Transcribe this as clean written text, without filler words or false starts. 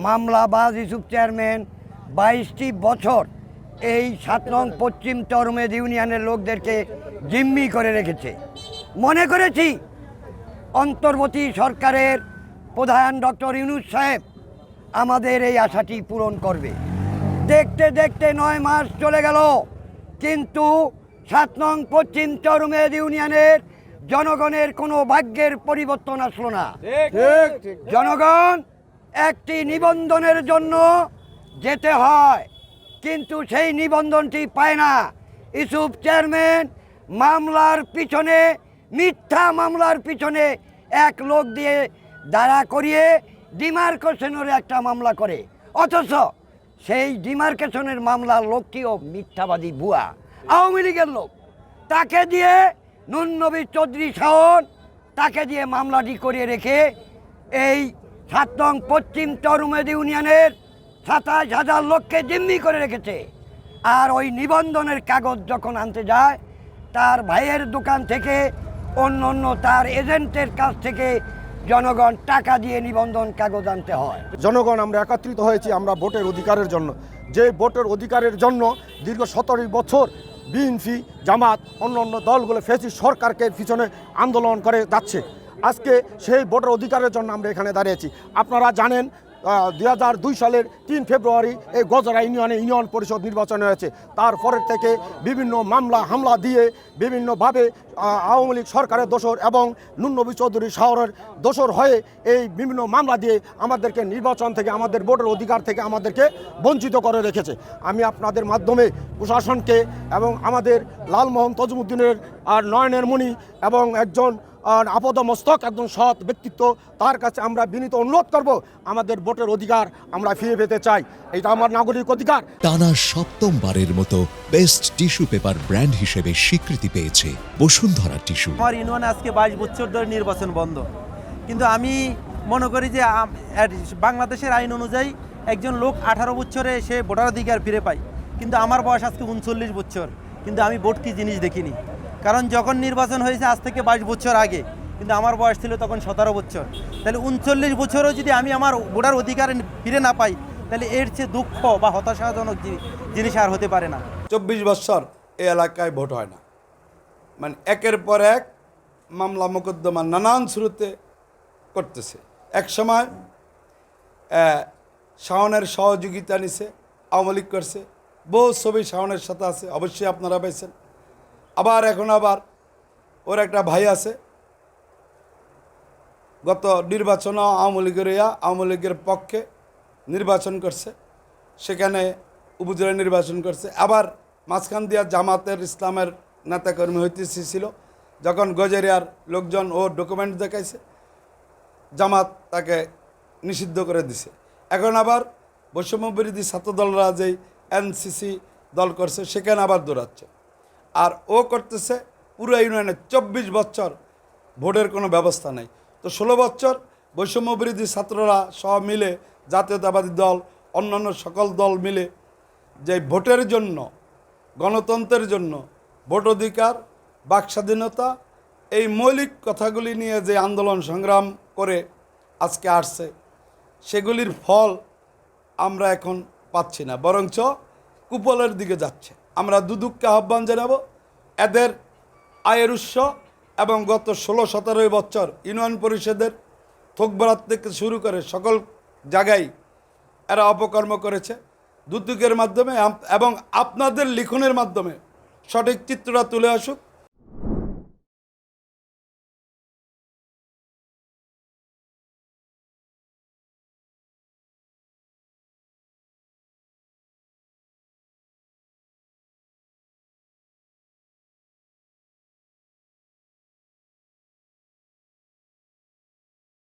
মামলাবাজ Yusuf chairman 22টি বছর এই 7 নং পশ্চিম চরমেদ ইউনিয়নের লোকদেরকে জিম্মি করে রেখেছে। মনে করেছি অন্তর্বর্তী সরকারের প্রধান ডক্টর ইউনূস সাহেব আমাদের এই আশাটি পূরণ করবে। দেখতে দেখতে 9 মাস চলে গেল, কিন্তু 7 নং পশ্চিম চরমেদ ইউনিয়নের জনগণের কোনো ভাগ্যের পরিবর্তন আসলো না। জনগণ একটি নিবন্ধনের জন্য যেতে হয়, কিন্তু সেই নিবন্ধনটি পায় না। ইউসুফ চেয়ারম্যান মামলার পিছনে, মিথ্যা মামলার পিছনে এক লোক দিয়ে দাঁড়া করিয়ে ডিমার্কেশনের একটা মামলা করে, অথচ সেই ডিমার্কেশনের মামলার লোকটিও মিথ্যাবাদী ভুয়া আওয়ামী লীগের লোক। তাকে দিয়ে নুন নবী চৌধুরী শাওন তাকে দিয়ে মামলাটি করিয়ে রেখে এই 7 নং পশ্চিম চরমেদ ইউনিয়নের 27,000 লোককে জিম্মি করে রেখেছে। আর ওই নিবন্ধনের কাগজ যখন আনতে যায়, তার ভাইয়ের দোকান থেকে অন্য তার এজেন্টের কাছ থেকে জনগণ টাকা দিয়ে নিবন্ধন কাগজ আনতে হয়। জনগণ আমরা একত্রিত হয়েছি আমরা ভোটের অধিকারের জন্য। যে ভোটের অধিকারের জন্য দীর্ঘ 17 বছর বিএনপি, জামাত, অন্য দলগুলো ফ্যাসিস্ট সরকারকে পিছনে আন্দোলন করে যাচ্ছে। আজকে সেই ভোটের অধিকারের জন্য আমরা এখানে দাঁড়িয়েছি। আপনারা জানেন 2002 সালের 3 ফেব্রুয়ারি এই গজরা ইউনিয়নে ইউনিয়ন পরিষদ নির্বাচন হয়েছে। তারপরের থেকে বিভিন্ন মামলা হামলা দিয়ে বিভিন্নভাবে আওয়ামী লীগ সরকারের দোসর এবং নুন নবী চৌধুরী শাওনের দোসর হয়ে এই বিভিন্ন মামলা দিয়ে আমাদেরকে নির্বাচন থেকে, আমাদের ভোটের অধিকার থেকে আমাদেরকে বঞ্চিত করে রেখেছে। আমি আপনাদের মাধ্যমে প্রশাসনকে এবং আমাদের লালমোহন তজুমুদ্দিনের আর নয়নের মণি এবং একজন আপদমস্তক একজন সৎ ব্যক্তিত্ব, তার কাছে আমরা বিনীত অনুরোধ করব, আমাদের ভোটের অধিকার আমরা ফিরে পেতে চাই। এটা আমার নাগরিক অধিকার। টানা 7মবারের মতো বেস্ট টিস্যু পেপার ব্র্যান্ড হিসেবে স্বীকৃতি পেয়েছে বসুন্ধরা টিস্যু। আমার ইউনিয়নে আজকে 22 বছর ধরে নির্বাচন বন্ধ, কিন্তু আমি মনে করি যে বাংলাদেশের আইন অনুযায়ী একজন লোক 18 বছরে সে ভোটাধিকার ফিরে পায়, কিন্তু আমার বয়স আজকে 39 বছর, কিন্তু আমি ভোট কি জিনিস দেখিনি। কারণ যখন নির্বাচন হয়েছে আজ থেকে 22 বছর আগে, কিন্তু আমার বয়স ছিল তখন 17 বছর। তাহলে 39 বছরও যদি আমি আমার ভোটার অধিকার ফিরে না পাই, তাহলে এর চেয়ে দুঃখ বা হতাশাজনক জিনিস আর হতে পারে না। 24 বছর এই এলাকায় ভোট হয় না, মানে একের পর এক মামলা মোকদ্দমা নানান শুরুতে করতেছে। এক সময় শাওনের সহযোগিতা নিছে, আওয়ামী লীগ করছে, বহু ছবি শাওনের সাথে আছে, অবশ্যই আপনারা পাইছেন। আবার এখন ওর একটা ভাই আছে, গত নির্বাচনে আওয়ামী লীগের পক্ষে নির্বাচন করছে, সেখানে উপজেলা নির্বাচন করছে। আবার মাঝখান দিয়া জামাতের ইসলামের নেতাকর্মী হইতেছিল, যখন গজেরিয়ার লোকজন ও ডকুমেন্ট দেখাইছে, জামাত তাকে নিষিদ্ধ করে দিছে। এখন আবার বৈষম্য বিরোধী ছাত্রদলরা যেই এনসিসি দল করছে, সেখানে আবার দৌড়াচ্ছে। আর ও করতেছে পুরো ইউনিয়নে 24 বছর ভোটের কোনো ব্যবস্থা নেই। তো 16 বছর বৈষম্য বিরোধী ছাত্ররা সব মিলে, জাতীয়তাবাদী দল, অন্যান্য সকল দল মিলে যে ভোটের জন্য, গণতন্ত্রের জন্য, ভোট অধিকার, বাক স্বাধীনতা, এই মৌলিক কথাগুলি নিয়ে যে আন্দোলন সংগ্রাম করে আজকে আসছে, সেগুলির ফল আমরা এখন পাচ্ছি না, বরঞ্চ কুফলের দিকে যাচ্ছে। আমরা দুদককে আহ্বান জানাবো, এদের আয়ের উৎস এবং গত 16-17 বছর ইউনিয়ন পরিষদের থোকবরাত থেকে শুরু করে সকল জায়গায় এরা অপকর্ম করেছে। দুদকের মাধ্যমে এবং আপনাদের লিখনের মাধ্যমে সঠিক চিত্রটা তুলে আসুক।